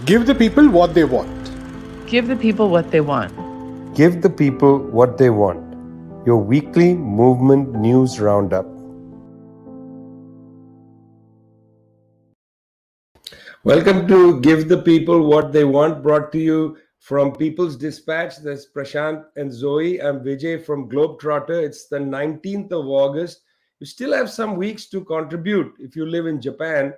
Give the people what they want. Give the people what they want. Give the people what they want. Your weekly movement news roundup. Welcome to Give the People What They Want, brought to you from People's Dispatch. There's Prasanth and Zoe. I'm Vijay from Globetrotter. It's the 19th of August. You still have some weeks to contribute if you live in Japan.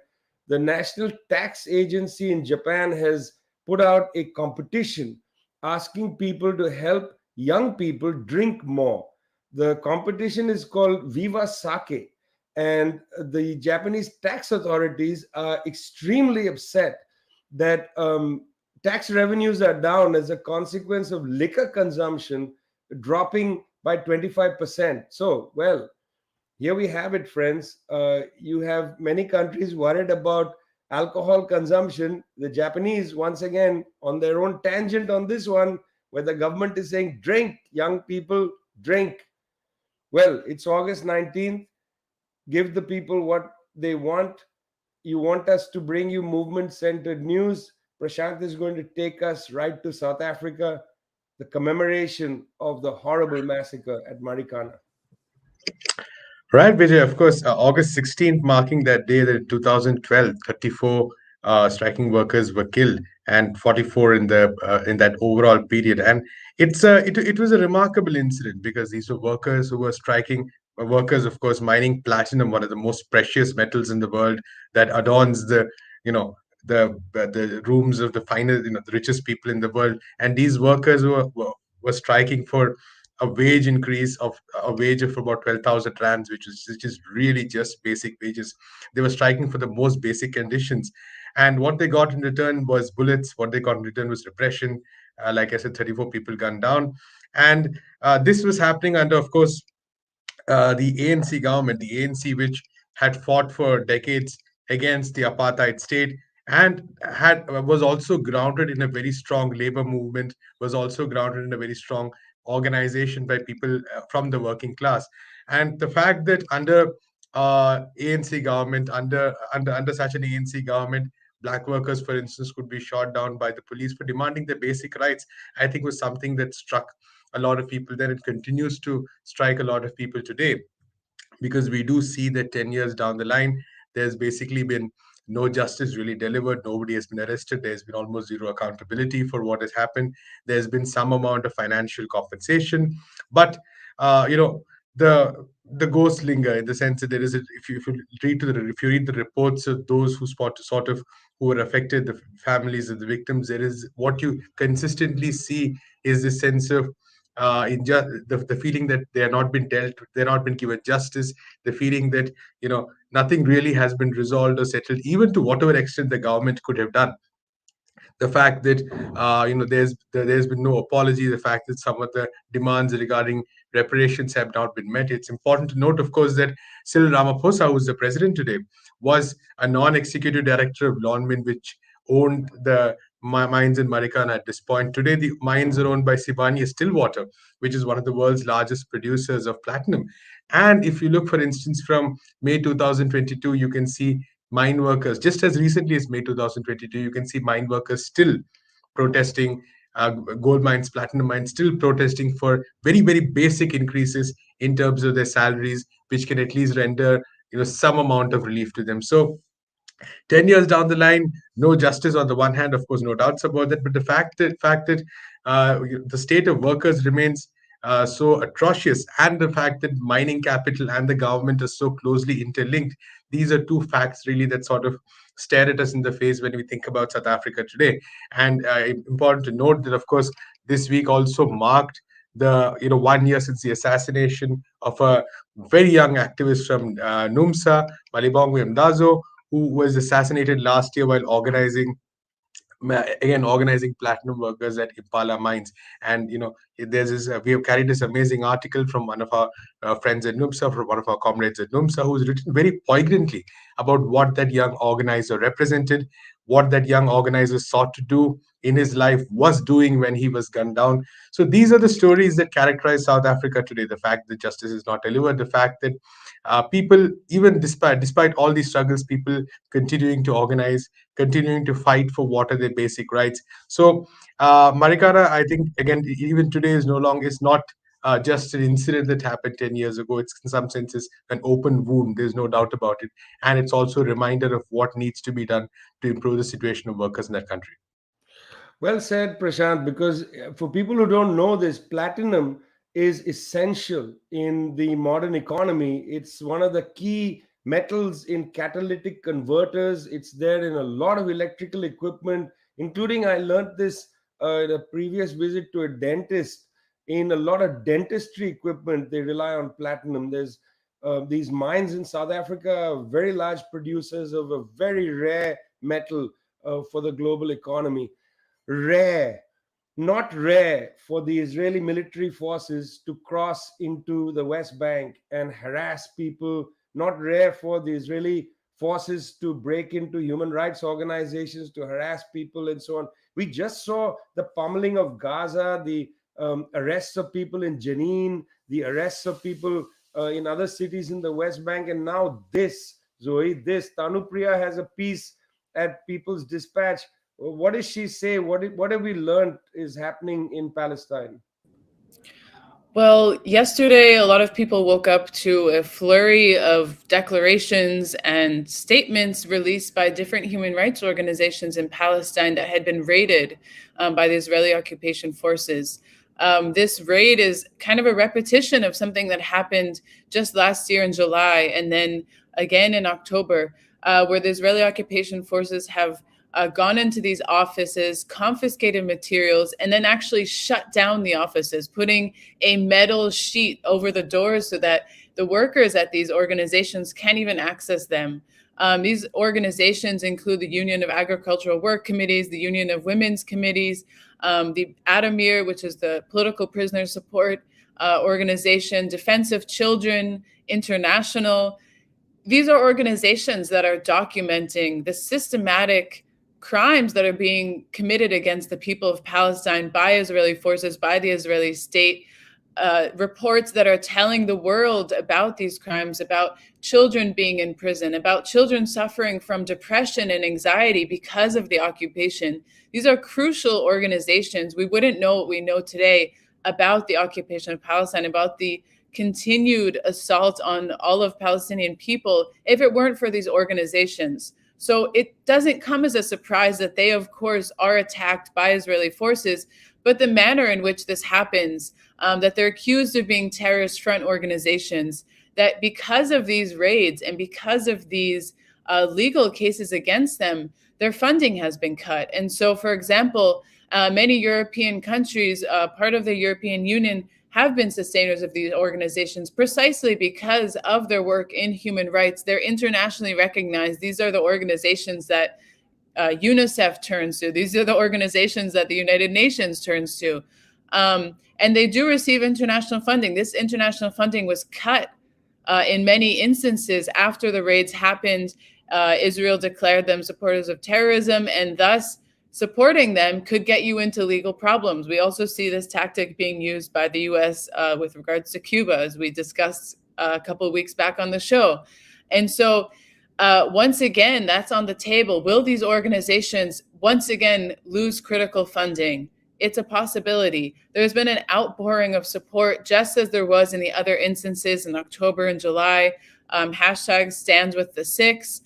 The National Tax Agency in Japan has put out a competition asking people to help young people drink more. The competition is called Viva Sake, and the Japanese tax authorities are extremely upset that tax revenues are down as a consequence of liquor consumption dropping by 25%. So, well, here we have it, friends. You have many countries worried about alcohol consumption. The Japanese, once again, on their own tangent on this one, where the government is saying, drink, young people, drink. Well, it's August 19th. Give the people what they want. You want us to bring you movement centered news. Prashant is going to take us right to South Africa, the commemoration of the horrible massacre at Marikana. Right, Vijay. Of course, August 16th, marking that day that 2012, 34 striking workers were killed, and 44 in that overall period. And it was a remarkable incident because these were workers who were striking. Workers, of course, mining platinum, one of the most precious metals in the world, that adorns the you know the rooms of the finest, the richest people in the world. And these workers were striking for a wage increase of a wage of about 12,000 rands, which is really just basic wages. They were striking for the most basic conditions, and what they got in return was bullets. What they got in return was repression. Like I said, 34 people gunned down, and this was happening under, of course, the ANC government, the ANC which had fought for decades against the apartheid state, and had was also grounded in a very strong labor movement, was also grounded in a very strong organization by people from the working class. And the fact that under ANC government, under such an ANC government, black workers, for instance, could be shot down by the police for demanding their basic rights, I think was something that struck a lot of people then. It continues to strike a lot of people today, because we do see that 10 years down the line, there's basically been no justice really delivered. Nobody has been arrested. There's been almost zero accountability for what has happened. There's been some amount of financial compensation, but you know the ghosts linger, in the sense that there is if you read the reports of those who sort of who were affected, the families of the victims, there is what you consistently see is this sense of the feeling that they are not been dealt, they're not been given justice, the feeling that nothing really has been resolved or settled, even to whatever extent the government could have done. The fact that there's been no apology, the fact that some of the demands regarding reparations have not been met. It's important to note, of course, that Cyril Ramaphosa, who's the president today, was a non-executive director of Lonmin, which owned the mines in Marikana at this point. Today, the mines are owned by Sibanye Stillwater, which is one of the world's largest producers of platinum. And if you look, for instance, from May 2022, you can see mine workers, just as recently as May 2022, you can see mine workers still protesting, gold mines, platinum mines, still protesting for very, very basic increases in terms of their salaries, which can at least render some amount of relief to them. So 10 years down the line, no justice on the one hand, of course, no doubts about that. But the fact that the state of workers remains so atrocious, and the fact that mining capital and the government are so closely interlinked, these are two facts really that sort of stare at us in the face when we think about South Africa today. And important to note that, of course, this week also marked the 1 year since the assassination of a very young activist from NUMSA, Malibongwe Mdazo, who was assassinated last year while organizing platinum workers at Impala mines. And there's this we have carried this amazing article from one of our friends at NUMSA, from one of our comrades at NUMSA, who's written very poignantly about what that young organizer represented, what that young organizer sought to do in his life was doing when he was gunned down. So these are the stories that characterize South Africa today. The fact that justice is not delivered, the fact that people, even despite all these struggles, people continuing to organize, continuing to fight for what are their basic rights. So Marikana, I think again, even today is no longer, is not just an incident that happened 10 years ago. It's in some senses an open wound. There's no doubt about it. And it's also a reminder of what needs to be done to improve the situation of workers in that country. Well said, Prashant, because for people who don't know this, platinum is essential in the modern economy. It's one of the key metals in catalytic converters. It's there in a lot of electrical equipment, including, I learned this in a previous visit to a dentist. In a lot of dentistry equipment, they rely on platinum. There's these mines in South Africa are very large producers of a very rare metal for the global economy. Rare, not rare for the Israeli military forces to cross into the West Bank and harass people, not rare for the Israeli forces to break into human rights organizations to harass people and so on. We just saw the pummeling of Gaza, the arrests of people in Jenin, the arrests of people in other cities in the West Bank, and now this, Zoe, this. Tanupriya has a piece at People's Dispatch. What does she say? What have we learned is happening in Palestine? Well, yesterday, a lot of people woke up to a flurry of declarations and statements released by different human rights organizations in Palestine that had been raided by the Israeli occupation forces. This raid is kind of a repetition of something that happened just last year in July and then again in October, where the Israeli occupation forces have gone into these offices, confiscated materials, and then actually shut down the offices, putting a metal sheet over the doors so that the workers at these organizations can't even access them. These organizations include the Union of Agricultural Work Committees, the Union of Women's Committees, the Adamir, which is the political prisoner support organization, Defense of Children International. These are organizations that are documenting the systematic crimes that are being committed against the people of Palestine by Israeli forces, by the Israeli state, reports that are telling the world about these crimes, about children being in prison, about children suffering from depression and anxiety because of the occupation. These are crucial organizations. We wouldn't know what we know today about the occupation of Palestine, about the continued assault on all of Palestinian people if it weren't for these organizations. So it doesn't come as a surprise that they, of course, are attacked by Israeli forces, but the manner in which this happens, that they're accused of being terrorist front organizations, that because of these raids and because of these legal cases against them, their funding has been cut. And so, for example, many European countries, part of the European Union, have been sustainers of these organizations precisely because of their work in human rights. They're internationally recognized. These are the organizations that UNICEF turns to. These are the organizations that the United Nations turns to. And they do receive international funding. This international funding was cut in many instances after the raids happened. Israel declared them supporters of terrorism, and thus supporting them could get you into legal problems. We also see this tactic being used by the US with regards to Cuba, as we discussed a couple of weeks back on the show. And so once again, that's on the table. Will these organizations once again lose critical funding? It's a possibility. There's been an outpouring of support, just as there was in the other instances in October and July. Hashtag stands with the six.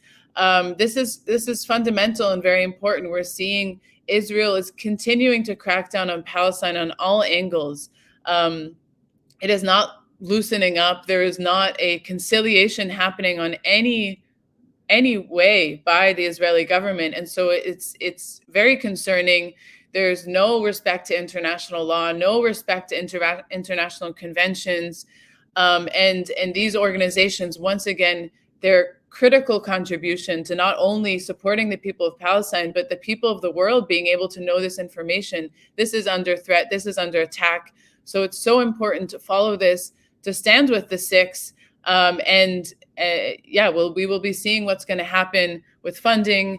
This is fundamental and very important. We're seeing Israel is continuing to crack down on Palestine on all angles. It is not loosening up. There is not a conciliation happening on any way by the Israeli government, and so it's very concerning. There's no respect to international law, no respect to international conventions, and these organizations, once again, their critical contribution to not only supporting the people of Palestine, but the people of the world being able to know this information. This is under threat. This is under attack. So it's so important to follow this, to stand with the six. We will be seeing what's going to happen with funding,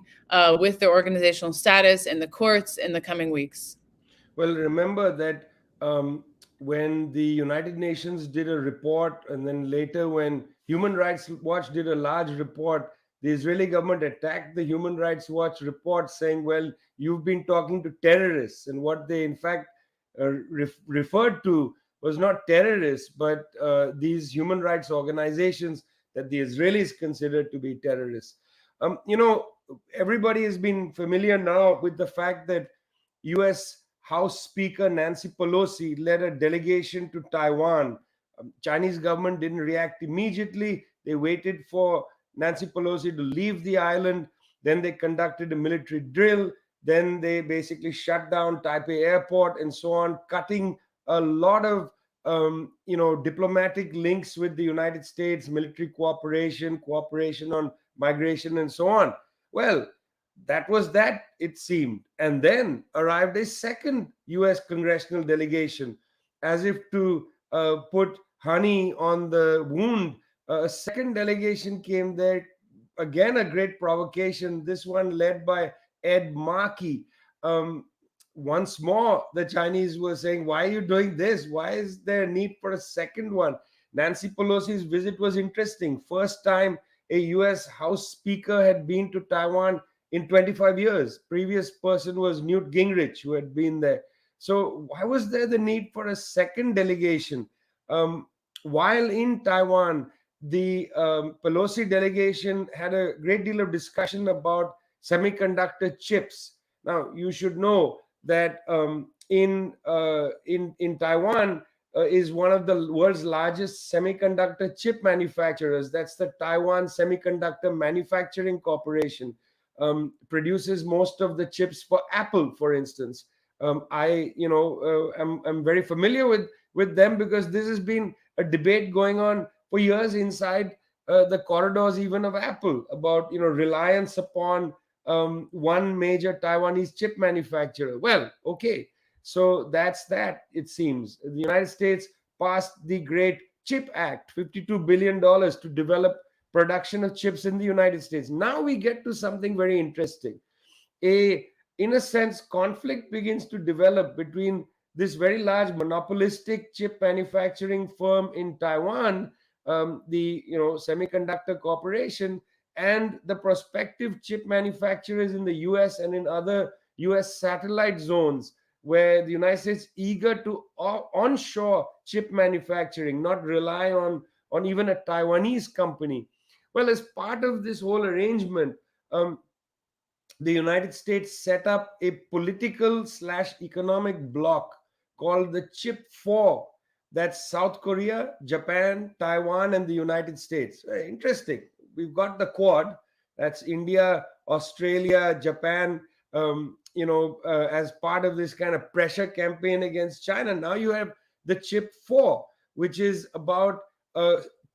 with their organizational status in the courts in the coming weeks. Well, remember that when the United Nations did a report, and then later when Human Rights Watch did a large report, the Israeli government attacked the Human Rights Watch report, saying, well, you've been talking to terrorists. And what they, in fact, referred to was not terrorists, but these human rights organizations that the Israelis considered to be terrorists. Everybody has been familiar now with the fact that US House Speaker Nancy Pelosi led a delegation to Taiwan. Chinese government didn't react immediately. They waited for Nancy Pelosi to leave the island. Then they conducted a military drill. Then they basically shut down Taipei airport and so on, cutting a lot of diplomatic links with the United States, military cooperation on migration, and so on. Well, that was that, it seemed. And then arrived a second US congressional delegation, as if to put honey on the wound. A second delegation came there, again, a great provocation, this one led by Ed Markey. Once more, the Chinese were saying, why are you doing this? Why is there a need for a second one? Nancy Pelosi's visit was interesting. First time a US House Speaker had been to Taiwan in 25 years. Previous person was Newt Gingrich, who had been there. So why was there the need for a second delegation? While in Taiwan, the Pelosi delegation had a great deal of discussion about semiconductor chips. Now, you should know that in Taiwan is one of the world's largest semiconductor chip manufacturers. That's the Taiwan Semiconductor Manufacturing Corporation. Produces most of the chips for Apple, for instance. I'm very familiar with them because this has been a debate going on for years inside the corridors even of Apple about reliance upon one major Taiwanese chip manufacturer. Well, okay, so that's that. It seems the United States passed the Great Chip Act, $52 billion to develop production of chips in the United States. Now we get to something very interesting. In a sense, conflict begins to develop between this very large monopolistic chip manufacturing firm in Taiwan, the Semiconductor Corporation, and the prospective chip manufacturers in the US and in other US satellite zones, where the United States eager to onshore chip manufacturing, not rely on even a Taiwanese company. Well, as part of this whole arrangement, the United States set up a political/economic bloc called the Chip 4. That's South Korea, Japan, Taiwan, and the United States. Very interesting. We've got the Quad. That's India, Australia, Japan, as part of this kind of pressure campaign against China. Now you have the Chip 4, which is about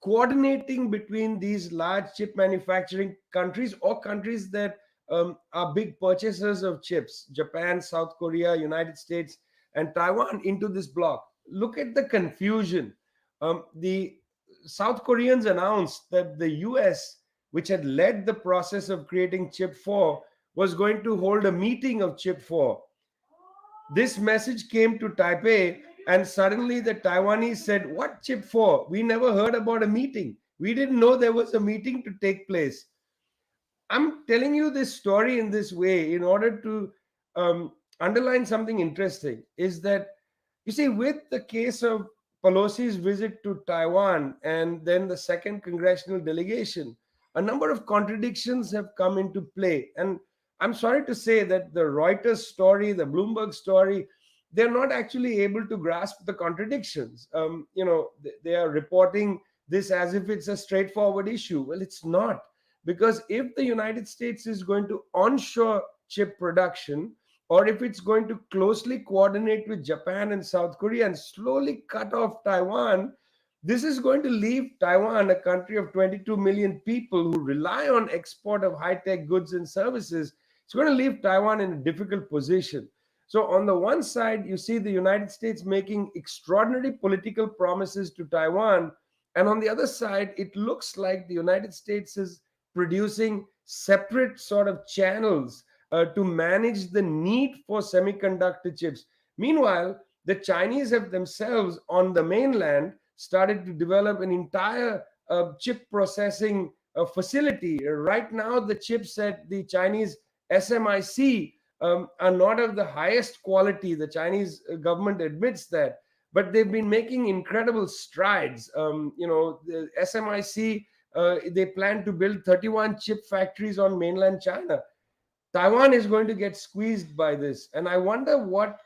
coordinating between these large chip manufacturing countries or countries that are big purchasers of chips, Japan, South Korea, United States, and Taiwan, into this bloc. Look at the confusion. The South Koreans announced that the US, which had led the process of creating Chip 4, was going to hold a meeting of Chip 4. This message came to Taipei, and suddenly the Taiwanese said, what Chip 4? We never heard about a meeting. We didn't know there was a meeting to take place. I'm telling you this story in this way in order to underline something interesting, is that, you see, with the case of Pelosi's visit to Taiwan and then the second congressional delegation, a number of contradictions have come into play. And I'm sorry to say that the Reuters story, the Bloomberg story, they're not actually able to grasp the contradictions. They are reporting this as if it's a straightforward issue. Well, it's not. Because if the United States is going to onshore chip production, or if it's going to closely coordinate with Japan and South Korea and slowly cut off Taiwan, this is going to leave Taiwan, a country of 22 million people who rely on export of high-tech goods and services. It's going to leave Taiwan in a difficult position. So on the one side, you see the United States making extraordinary political promises to Taiwan. And on the other side, it looks like the United States is producing separate sort of channels to manage the need for semiconductor chips. Meanwhile, the Chinese have themselves on the mainland started to develop an entire chip processing facility. Right now, the chips at the Chinese SMIC are not of the highest quality. The Chinese government admits that, but they've been making incredible strides. The SMIC, they plan to build 31 chip factories on mainland China. Taiwan is going to get squeezed by this. And I wonder what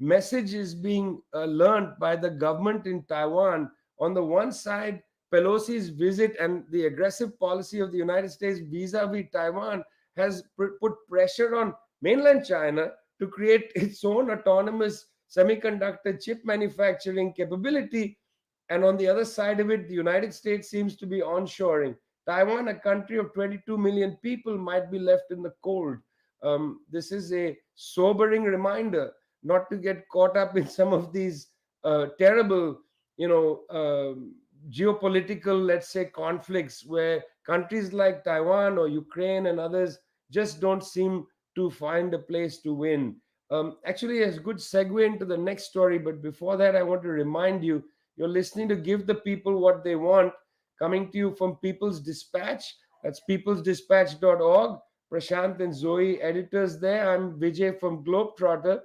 message is being learned by the government in Taiwan. On the one side, Pelosi's visit and the aggressive policy of the United States vis-a-vis Taiwan has put pressure on mainland China to create its own autonomous semiconductor chip manufacturing capability. And on the other side of it, the United States seems to be onshoring. Taiwan, a country of 22 million people, might be left in the cold. This is a sobering reminder not to get caught up in some of these terrible, geopolitical, let's say, conflicts where countries like Taiwan or Ukraine and others just don't seem to find a place to win. Actually, a good segue into the next story. But before that, I want to remind you, you're listening to Give the People What They Want, coming to you from People's Dispatch. That's peoplesdispatch.org. Prashant and Zoe, editors there. I'm Vijay from Globetrotter.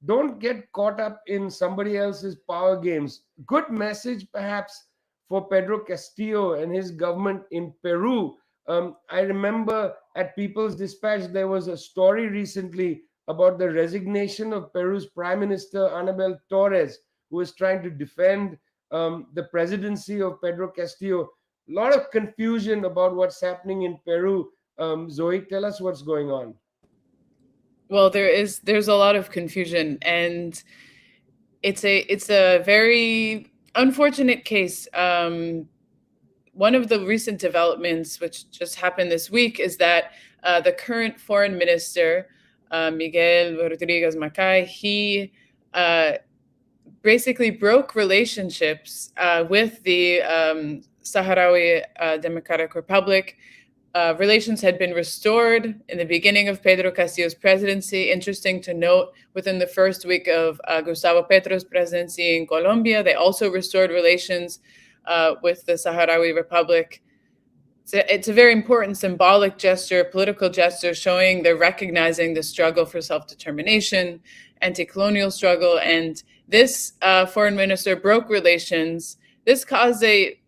Don't get caught up in somebody else's power games. Good message, perhaps, for Pedro Castillo and his government in Peru. I remember at People's Dispatch, there was a story recently about the resignation of Peru's Prime Minister Anabel Torres, who is trying to defend the presidency of Pedro Castillo. A lot of confusion about what's happening in Peru. Zoe, tell us what's going on. Well, there's a lot of confusion, and it's a very unfortunate case. One of the recent developments, which just happened this week, is that the current foreign minister, Miguel Rodriguez Macay, he basically broke relationships with the Sahrawi Democratic Republic. Relations had been restored in the beginning of Pedro Castillo's presidency. Interesting to note, within the first week of Gustavo Petro's presidency in Colombia, they also restored relations with the Sahrawi Republic. It's a very important symbolic gesture, political gesture, showing they're recognizing the struggle for self-determination, anti-colonial struggle. And this foreign minister broke relations. This caused a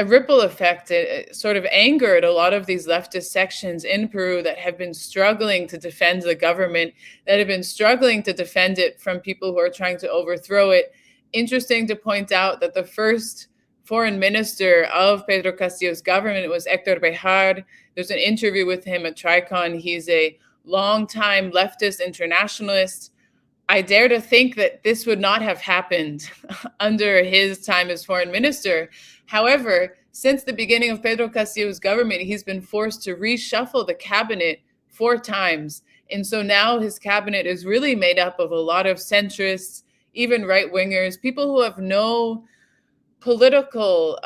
ripple effect. It sort of angered a lot of these leftist sections in Peru that have been struggling to defend the government, that have been struggling to defend it from people who are trying to overthrow it. Interesting to point out that the first foreign minister of Pedro Castillo's government was Héctor Bejar. There's an interview with him at Tricon. He's a longtime leftist internationalist. I dare to think that this would not have happened under his time as foreign minister. However, since the beginning of Pedro Castillo's government, he's been forced to reshuffle the cabinet 4 times. And so now his cabinet is really made up of a lot of centrists, even right-wingers, people who have no political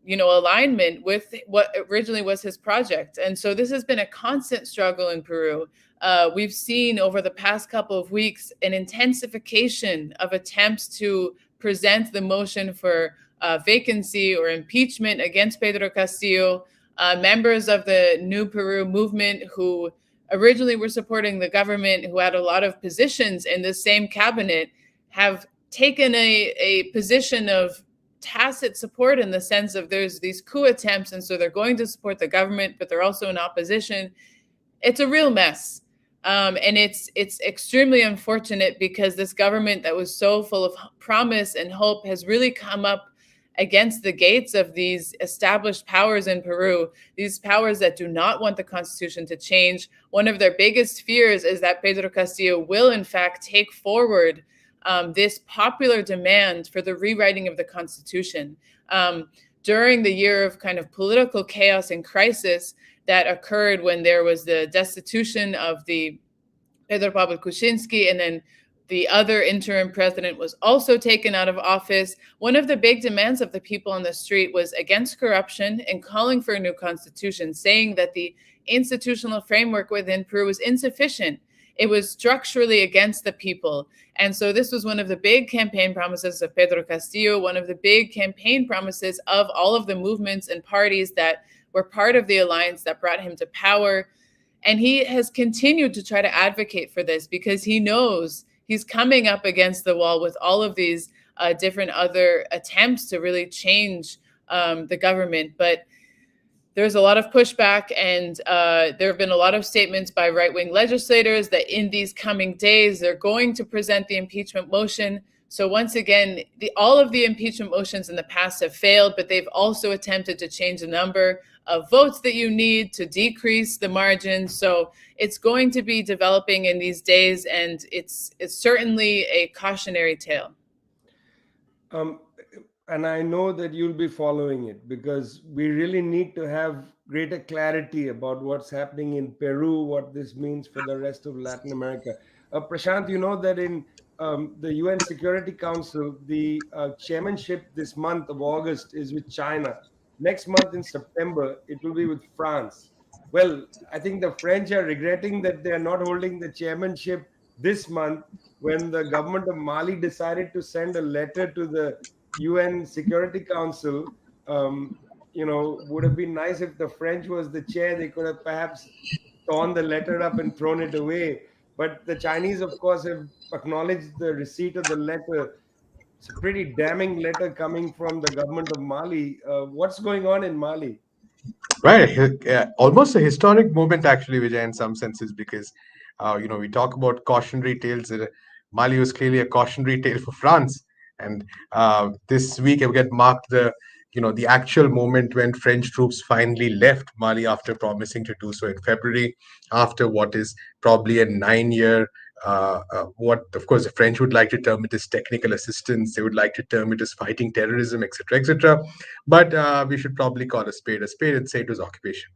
alignment with what originally was his project. And so this has been a constant struggle in Peru. We've seen over the past couple of weeks an intensification of attempts to present the motion for vacancy or impeachment against Pedro Castillo. Members of the New Peru movement who originally were supporting the government, who had a lot of positions in the same cabinet, have taken a position of tacit support, in the sense of there's these coup attempts, and so they're going to support the government, but they're also in opposition. It's a real mess. And it's extremely unfortunate, because this government that was so full of promise and hope has really come up against the gates of these established powers in Peru, these powers that do not want the constitution to change. One of their biggest fears is that Pedro Castillo will, in fact, take forward this popular demand for the rewriting of the constitution. During the year of kind of political chaos and crisis that occurred when there was the destitution of the Pedro Pablo Kuczynski, and then The other interim president was also taken out of office. One of the big demands of the people on the street was against corruption and calling for a new constitution, saying that the institutional framework within Peru was insufficient. It was structurally against the people. And so this was one of the big campaign promises of Pedro Castillo, one of the big campaign promises of all of the movements and parties that were part of the alliance that brought him to power. And he has continued to try to advocate for this because he knows he's coming up against the wall with all of these different other attempts to really change the government. But there's a lot of pushback, and there have been a lot of statements by right-wing legislators that in these coming days, they're going to present the impeachment motion. So once again, all of the impeachment motions in the past have failed, but they've also attempted to change the number of votes that you need to decrease the margin. So it's going to be developing in these days, and it's certainly a cautionary tale. And I know that you'll be following it because we really need to have greater clarity about what's happening in Peru, what this means for the rest of Latin America. Prashant, you know that in the UN Security Council, the chairmanship this month of August is with China. Next month in September, it will be with France. Well, I think the French are regretting that they are not holding the chairmanship this month when the government of Mali decided to send a letter to the UN Security Council. Would have been nice if the French was the chair. They could have perhaps torn the letter up and thrown it away. But the Chinese, of course, have acknowledged the receipt of the letter. It's a pretty damning letter coming from the government of Mali. What's going on in Mali? Right, almost a historic moment, actually, Vijay, in some senses, because we talk about cautionary tales. Mali was clearly a cautionary tale for France, and this week again marked the actual moment when French troops finally left Mali after promising to do so in February, after what is probably a 9-year. What, of course, the French would like to term it as technical assistance. They would like to term it as fighting terrorism, etc., etc. But we should probably call a spade and say it was occupation.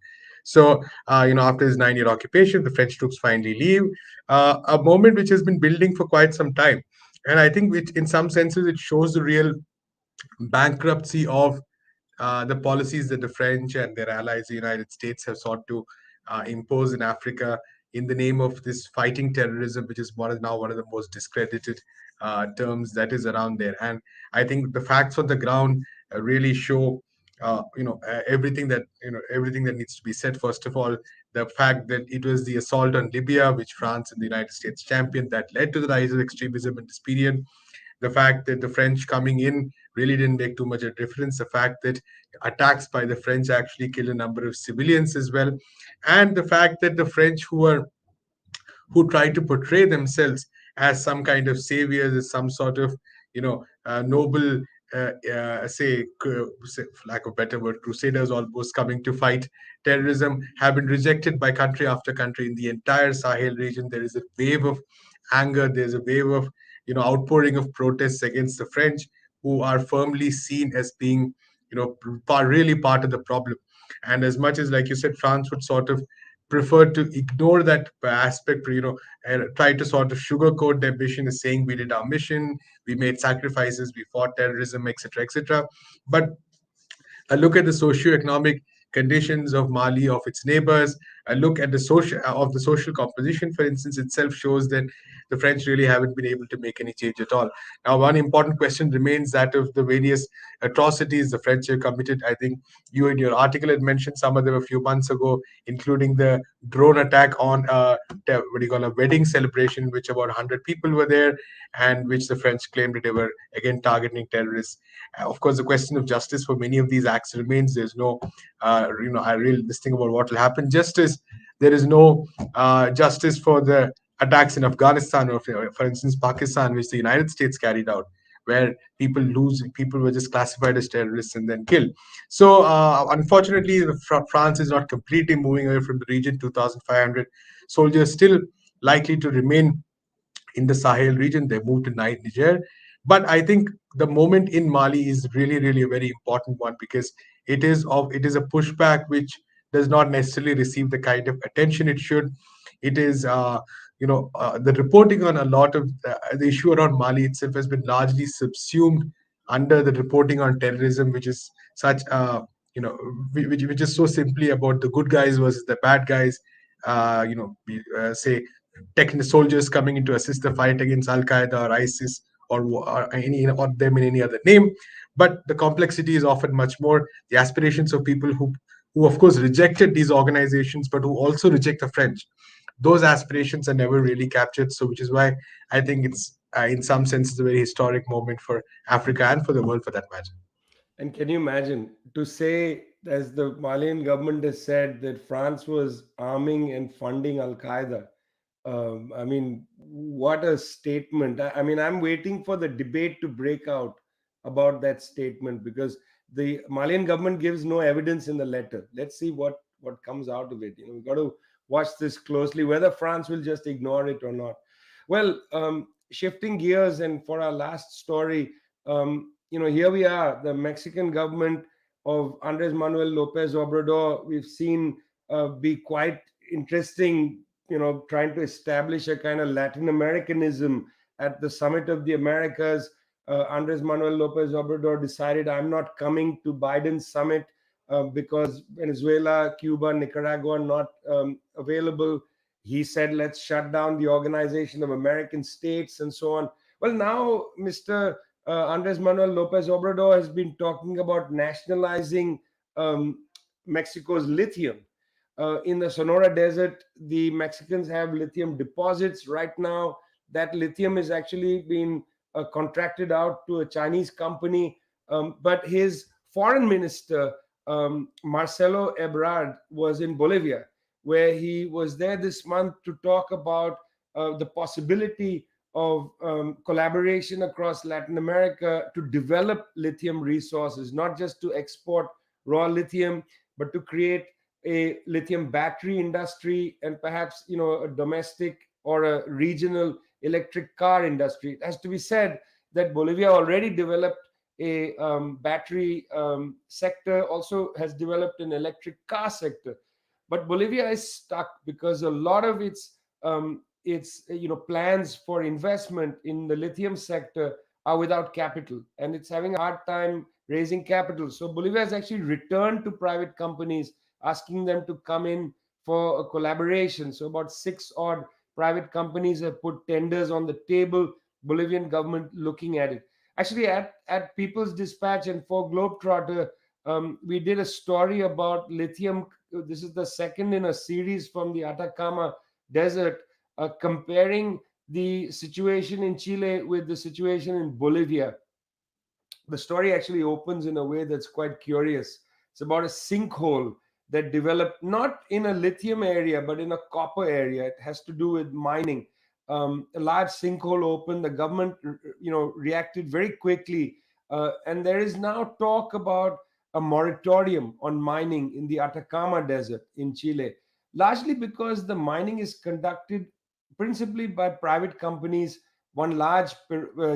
So, after this 9-year occupation, the French troops finally leave. A moment which has been building for quite some time. And I think in some senses, it shows the real bankruptcy of the policies that the French and their allies, the United States, have sought to impose in Africa in the name of this fighting terrorism, which is now one of the most discredited terms that is around there. And I think the facts on the ground really show, everything that needs to be said. First of all, the fact that it was the assault on Libya, which France and the United States championed, that led to the rise of extremism in this period. The fact that the French coming in really didn't make too much of a difference. The fact that attacks by the French actually killed a number of civilians as well. And the fact that the French who tried to portray themselves as some kind of saviors, as some sort of, noble, say, for lack of a better word, crusaders almost coming to fight terrorism, have been rejected by country after country in the entire Sahel region. There is a wave of anger. There's a wave of outpouring of protests against the French, who are firmly seen as being, really part of the problem. And as much as, like you said, France would sort of prefer to ignore that aspect, and try to sort of sugarcoat their mission as saying we did our mission, we made sacrifices, we fought terrorism, etc., etc. But a look at the socio-economic conditions of Mali, of its neighbors, a look at the social composition, for instance, itself shows that the French really haven't been able to make any change at all. Now, one important question remains that of the various atrocities the French have committed. I think you in your article had mentioned some of them a few months ago, including the drone attack on a wedding celebration in which about 100 people were there, and which the French claimed that they were again targeting terrorists. Of course, the question of justice for many of these acts remains. There's no, this thing about what will happen. Just as there is no justice for the attacks in Afghanistan or, for instance, Pakistan, which the United States carried out, where people were just classified as terrorists and then killed. So, unfortunately, France is not completely moving away from the region. 2,500 soldiers still likely to remain in the Sahel region. They moved to Niger. But I think the moment in Mali is really, really a very important one, because it is a pushback which does not necessarily receive the kind of attention it should. It is, the reporting on a lot of the issue around Mali itself has been largely subsumed under the reporting on terrorism, which is such you know which is so simply about the good guys versus the bad guys. Say technical soldiers coming in to assist the fight against Al Qaeda or ISIS or any or them in any other name. But the complexity is often much more. The aspirations of people who of course rejected these organizations, but who also reject the French. Those aspirations are never really captured. So, which is why I think it's in some sense it's a very historic moment for Africa and for the world, for that matter. And can you imagine to say, as the Malian government has said, that France was arming and funding Al Qaeda? I mean, what a statement. I mean, I'm waiting for the debate to break out about that statement, because the Malian government gives no evidence in the letter. Let's see what comes out of it. We've got to watch this closely, whether France will just ignore it or not. Well, shifting gears, and for our last story, here we are, the Mexican government of Andres Manuel Lopez Obrador. We've seen be quite interesting, trying to establish a kind of Latin Americanism at the Summit of the Americas. Andres Manuel Lopez Obrador decided, I'm not coming to Biden's summit because Venezuela, Cuba, Nicaragua are not available. He said, let's shut down the Organization of American States and so on. Well, now Mr. Andres Manuel Lopez Obrador has been talking about nationalizing Mexico's lithium. In the Sonora Desert, the Mexicans have lithium deposits right now. That lithium is actually being contracted out to a Chinese company. But his foreign minister, Marcelo Ebrard, was in Bolivia, where he was there this month to talk about the possibility of collaboration across Latin America to develop lithium resources, not just to export raw lithium, but to create a lithium battery industry and perhaps a domestic or a regional electric car industry. It has to be said that Bolivia already developed a battery sector, also has developed an electric car sector. But Bolivia is stuck because a lot of its plans for investment in the lithium sector are without capital, and it's having a hard time raising capital. So Bolivia has actually returned to private companies, asking them to come in for a collaboration. So about 6 odd private companies have put tenders on the table. Bolivian government looking at it. Actually, at People's Dispatch and for Globetrotter, we did a story about lithium. This is the second in a series from the Atacama Desert, comparing the situation in Chile with the situation in Bolivia. The story actually opens in a way that's quite curious. It's about a sinkhole that developed not in a lithium area, but in a copper area. It has to do with mining. A large sinkhole opened. The government, reacted very quickly, and there is now talk about a moratorium on mining in the Atacama Desert in Chile, largely because the mining is conducted principally by private companies. One large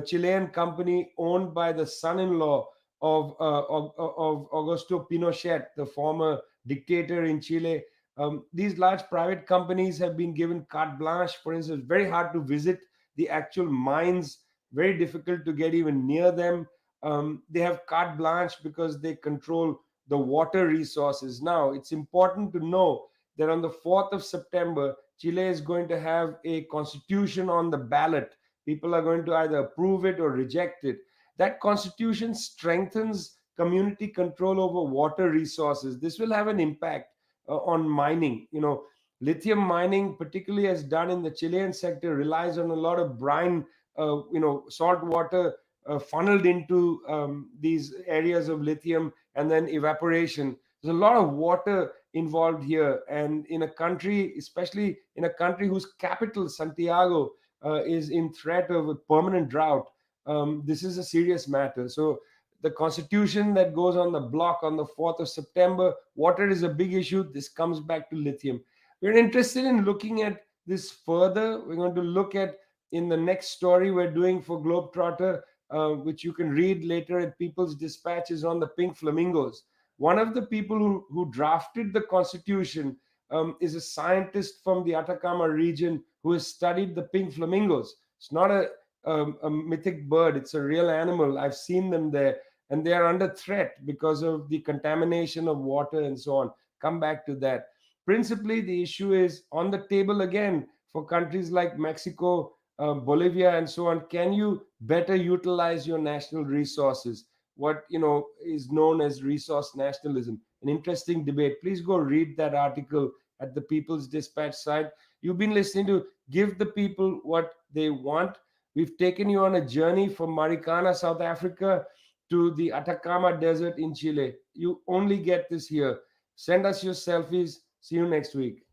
Chilean company owned by the son-in-law of Augusto Pinochet, the former dictator in Chile. These large private companies have been given carte blanche. For instance, very hard to visit the actual mines, very difficult to get even near them. They have carte blanche because they control the water resources. Now, it's important to know that on the 4th of September, Chile is going to have a constitution on the ballot. People are going to either approve it or reject it. That constitution strengthens community control over water resources. This will have an impact on mining. Lithium mining, particularly as done in the Chilean sector, relies on a lot of brine, salt water funneled into these areas of lithium and then evaporation. There's a lot of water involved here, and in a country, especially in a country whose capital, Santiago, is in threat of a permanent drought, this is a serious matter. So the constitution that goes on the block on the 4th of September, water is a big issue. This comes back to lithium. We're interested in looking at this further. We're going to look at, in the next story we're doing for Globetrotter, which you can read later at People's Dispatch, is on the pink flamingos. One of the people who drafted the constitution is a scientist from the Atacama region who has studied the pink flamingos. It's not a mythic bird, it's a real animal. I've seen them there, and they are under threat because of the contamination of water and so on. Come back to that. Principally, the issue is on the table again for countries like Mexico, Bolivia, and so on. Can you better utilize your national resources? What is known as resource nationalism. An interesting debate. Please go read that article at the People's Dispatch site. You've been listening to Give the People What They Want. We've taken you on a journey from Marikana, South Africa, to the Atacama Desert in Chile. You only get this here. Send us your selfies. See you next week.